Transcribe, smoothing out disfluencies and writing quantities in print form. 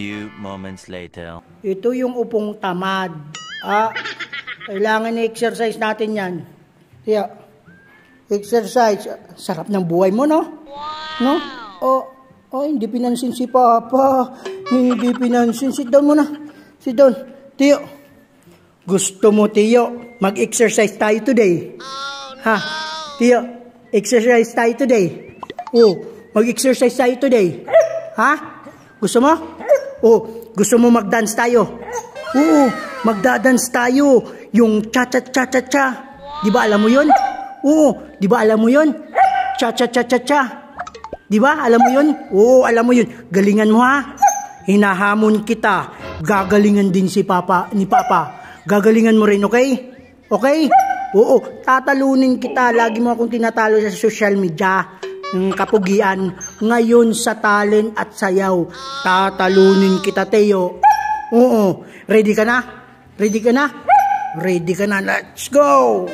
few moments later. Ito yung upong tamad. Kailangan i-exercise natin yan. Kaya, exercise. Sarap ng buhay mo, no? No? Hindi pinansin si Papa. Hindi pinansin. Sit down muna. Sit down. Tiyo. Gusto mo, Tiyo, mag-exercise tayo today? Ha? Tiyo, exercise tayo today? Mag-exercise tayo today? Ha? Gusto mo? Gusto mo mag-dance tayo? Oo, magda-dance tayo. Yung cha-cha-cha-cha-cha. Di ba alam mo yun? Oo, di ba alam mo yun? Cha-cha-cha-cha-cha. Di ba alam mo yun? Oo, alam mo yun. Galingan mo, ha? Hinahamon kita. Gagalingan din ni Papa. Gagalingan mo rin, okay? Okay? Oo, tatalunin kita. Lagi mo akong tinatalo sa social media. Ng kapugian. Ngayon sa talent at sayaw. Tatalunin kita, Teo. Oo. Ready ka na? Ready ka na? Ready ka na? Let's go!